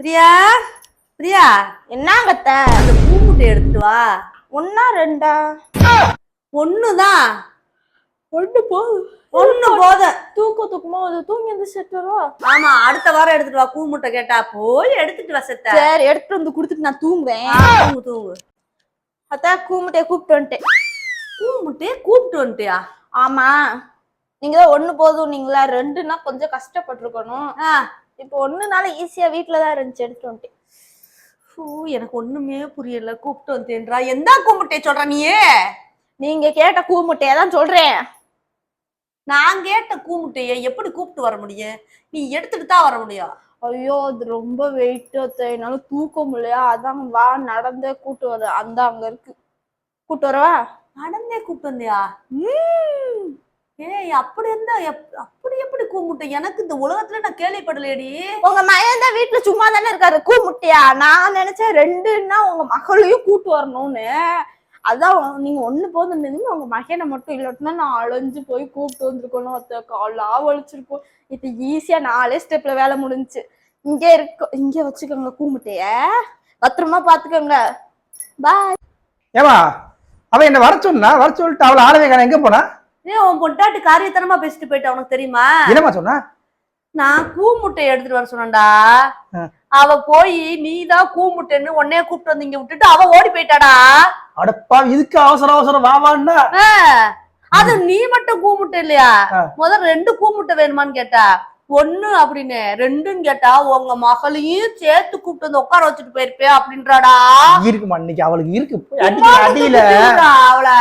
பிரியா பிரியா என்னங்கத்த அந்த பூமுட்டை எடுத்துட்டு வா. ஒன்னா ரெண்டா? ஒண்ணுதான். ஒண்ணு போதும். ஒண்ணு போதும். தூக்கமா அது தூங்கி வந்து செட்டுறா. ஆமா, அடுத்த வாரம் எடுத்துட்டு வா. பூமுட்டை கேட்டா போய் எடுத்துட்டு வா செத்த. சரி, எடுத்துட்டு வந்து குடுத்துட்டு நான் தூங்குவேன். தூங்கு தூங்கு. அத்தா கூமுட்டைய கூப்பிட்டு வந்துட்டேன். பூமுட்டையை கூப்பிட்டு வந்துட்டியா? ஆமா, நீங்கதான் ஒண்ணு போதும் நீங்களா, ரெண்டுன்னா கொஞ்சம் கஷ்டப்பட்டிருக்கணும். இப்போ ஒண்ணுனால ஈஸியா வீட்டுலதான் இருந்துச்சு, எடுத்துட்டு வந்துட்டேன். எனக்கு ஒண்ணுமே புரியல. கூப்பிட்டு வந்தேன்றா. எந்த கூமுட்டைய சொல்ற நீயே? நீங்க கேட்ட கூமுட்டையதான் சொல்றேன். நான் கேட்ட கூமுட்டைய எப்படி கூப்பிட்டு வர முடியும்? நீ எடுத்துட்டு தான் வர முடியும். ஐயோ, அது ரொம்ப வெயிட், என்னால தூக்க முடியலையா, அதான் வா நடந்தே கூட்டு வர. அந்த அங்க இருக்கு, கூட்டு வரவா? நடந்தே கூப்பிட்டு வந்தியா? ஏய், அப்படி இருந்தா அப்படி எப்படி கூமுட்டை? எனக்கு இந்த உலகத்துல நான் கேள்விப்படலையடி. உங்க மகன் தான் வீட்டுல சும்மா தானே இருக்காரு, கூமுட்டையா? நான் நினைச்சேன் ரெண்டுன்னா உங்க மகளையும் கூட்டு வரணும்னு. அதான் நீங்க ஒண்ணு போதும், உங்க மகனை மட்டும் இல்லாட்டினா நான் அலைஞ்சு போய் கூப்பிட்டு வந்திருக்கணும். அத்த காலா வலிச்சிருப்போம். இப்ப ஈஸியா 4 ஸ்டெப்ல வேலை முடிஞ்சுச்சு. இங்கே இருக்கு, இங்கே வச்சுக்கோங்க கூமுட்டைய, பத்திரமா பாத்துக்கோங்க. பாய். ஏமா அவன் என்ன வர சொன்னா? வர சொல்லிட்டு அவளை ஆளவே காணோம். எங்க போனா? உன் பொண்டாட்டி காரியத்தனமா பேசிட்டு போயிட்டா. உனக்கு தெரியுமா? என்னமா சொன்னா? நான் கூமுட்டை எடுத்துட்டு வர சொன்னேன்டா. அவ போய் நீதான் கூமுட்டைன்னு உன்னைய கூப்பிட்டு வந்து இங்க விட்டுட்டு அவ ஓடி போயிட்டாடா. அடப்பா, இதுக்கு அவசரம் வாவான்னா? அது நீ மட்டும் கூமுட்டை இல்லையா? முதல்ல 2 கூமுட்டை வேணுமான்னு கேட்டா. 1 அப்படின்னு 2ன்னு கேட்டா உங்க மகளையும் சேர்த்து கூப்பிட்டு வந்து உட்கார வச்சுட்டு போயிருப்பே அப்படின்றாடா. இருக்குமா இன்னைக்கு அவளுக்கு இருக்கு. அடியில அவளை